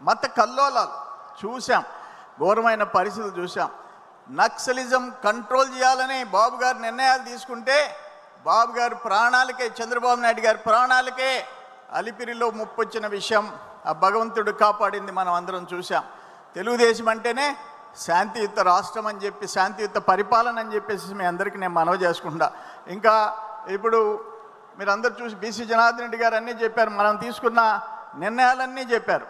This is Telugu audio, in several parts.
మత కల్లోలాలు చూసాం, ఘోరమైన పరిస్థితులు చూసాం. నక్సలిజం కంట్రోల్ చేయాలని బాబు గారు నిర్ణయాలు తీసుకుంటే బాబు గారు ప్రాణాలకే, చంద్రబాబు నాయుడు గారి ప్రాణాలకే అలిపిరిలో ముప్పు వచ్చిన విషయం ఆ భగవంతుడు కాపాడింది మనం అందరం చూసాం. తెలుగుదేశం అంటేనే శాంతియుత రాష్ట్రం అని చెప్పి, శాంతియుత పరిపాలన అని చెప్పేసి మీ అందరికీ నేను మనవి చేసుకుంటా. ఇంకా ఇప్పుడు మీరందరూ చూసి బీసీ జనార్దన్ రెడ్డి గారు అన్నీ చెప్పారు, మనం తీసుకున్న నిర్ణయాలన్నీ చెప్పారు,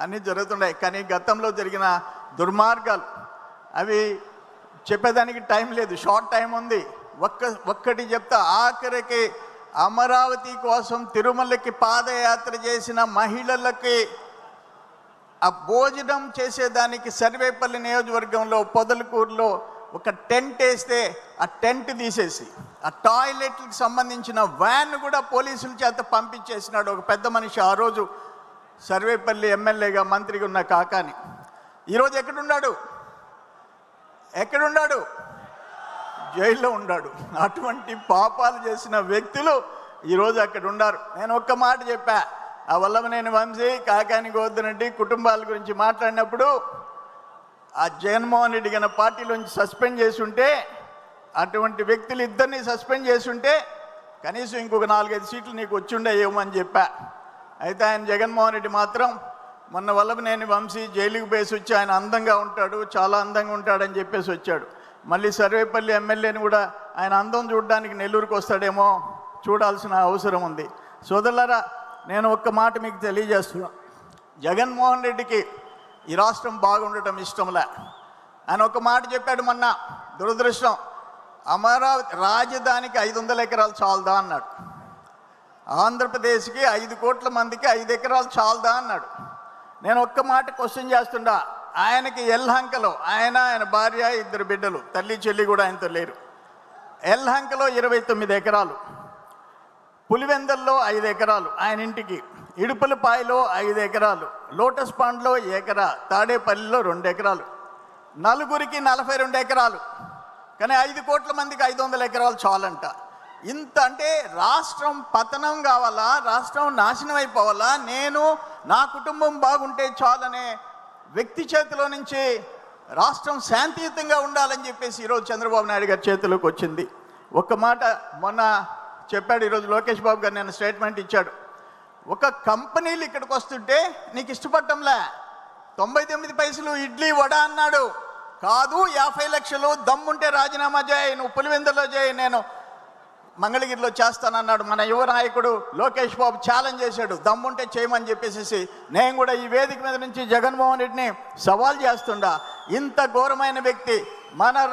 అన్నీ జరుగుతున్నాయి. కానీ గతంలో జరిగిన దుర్మార్గాలు అవి చెప్పేదానికి టైం లేదు, షార్ట్ టైం ఉంది. ఒక్కటి చెప్తా, ఆఖరికి అమరావతి కోసం తిరుమలకి పాదయాత్ర చేసిన మహిళలకి ఆ భోజనం చేసేదానికి సర్వేపల్లి నియోజకవర్గంలో పొదలకూరులో ఒక టెంట్ వేస్తే ఆ టెంట్ తీసేసి ఆ టాయిలెట్లకు సంబంధించిన వ్యాన్ కూడా పోలీసుల చేత పంపించేసినాడు ఒక పెద్ద మనిషి. ఆ రోజు సర్వేపల్లి ఎమ్మెల్యేగా మంత్రిగా ఉన్న కాకాని. ఈరోజు ఎక్కడున్నాడు? జైల్లో ఉన్నాడు. అటువంటి పాపాలు చేసిన వ్యక్తులు ఈరోజు అక్కడ ఉన్నారు. నేను ఒక్క మాట చెప్పా, ఆ వల్లభనేని వంశీ, కాకాని గోవర్ధన్ రెడ్డి కుటుంబాల గురించి మాట్లాడినప్పుడు ఆ జగన్మోహన్ రెడ్డి గారి పార్టీలోంచి సస్పెండ్ చేసి ఉంటే, అటువంటి వ్యక్తులు ఇద్దరిని సస్పెండ్ చేసి ఉంటే కనీసం ఇంకొక 4-5 సీట్లు నీకు వచ్చిండేమో అని చెప్పా. అయితే ఆయన జగన్మోహన్ రెడ్డి మాత్రం మొన్న వల్లభనేని వంశీ జైలుకి పోసి వచ్చి ఆయన అందంగా ఉంటాడు, చాలా అందంగా ఉంటాడని చెప్పేసి వచ్చాడు. మళ్ళీ సర్వేపల్లి ఎమ్మెల్యేని కూడా ఆయన అందం చూడడానికి నెల్లూరుకు వస్తాడేమో, చూడాల్సిన అవసరం ఉంది. సోదరులారా, నేను ఒక్క మాట మీకు తెలియజేస్తున్నా, జగన్మోహన్ రెడ్డికి ఈ రాష్ట్రం బాగుండటం ఇష్టంలే. ఆయన ఒక మాట చెప్పాడు మొన్న, దురదృష్టం, అమరావతి రాజధానికి 500 ఎకరాలు చాలదా అన్నాడు. ఆంధ్రప్రదేశ్కి 5 కోట్ల మందికి 5 ఎకరాలు చాలదా అన్నాడు. నేను ఒక్క మాట క్వశ్చన్ చేస్తుండా, ఆయనకి ఎల్హంకలో ఆయన భార్య 2 బిడ్డలు, తల్లి చెల్లి కూడా ఆయనతో లేరు. ఎల్హంకలో 29 ఎకరాలు, పులివెందల్లో 5 ఎకరాలు ఆయన ఇంటికి, ఇడుపులపాయలో 5 ఎకరాలు, లోటస్ పాండ్లో 1 ఎకరా, తాడేపల్లిలో 2 ఎకరాలు, నలుగురికి 42 ఎకరాలు. కానీ 5 కోట్ల మందికి 500 ఎకరాలు చాలంట. ఇంత అంటే రాష్ట్రం పతనం కావాలా, రాష్ట్రం నాశనం అయిపోవాలా, నేను నా కుటుంబం బాగుంటే చాలనే వ్యక్తి చేతిలో నుంచి రాష్ట్రం శాంతియుతంగా ఉండాలని చెప్పేసి ఈరోజు చంద్రబాబు నాయుడు గారి చేతిలోకి వచ్చింది. ఒక్క మాట మొన్న చెప్పాడు, ఈరోజు లోకేష్ బాబు గారు నేను స్టేట్మెంట్ ఇచ్చాడు. ఒక కంపెనీలు ఇక్కడికి వస్తుంటే నీకు ఇష్టపడటంలే, 99 పైసలు ఇడ్లీ వడ అన్నాడు. కాదు, 50 లక్షలు దమ్ముంటే రాజీనామా చేయి, నువ్వు పులివెందులో చేయి, నేను మంగళగిరిలో చేస్తానన్నాడు. మన యువ నాయకుడు లోకేష్ బాబు ఛాలెంజ్ చేశాడు, దమ్ముంటే చేయమని చెప్పేసి. నేను కూడా ఈ వేదిక మీద నుంచి జగన్మోహన్ రెడ్డిని సవాల్ చేస్తుండా, ఇంత ఘోరమైన వ్యక్తి మన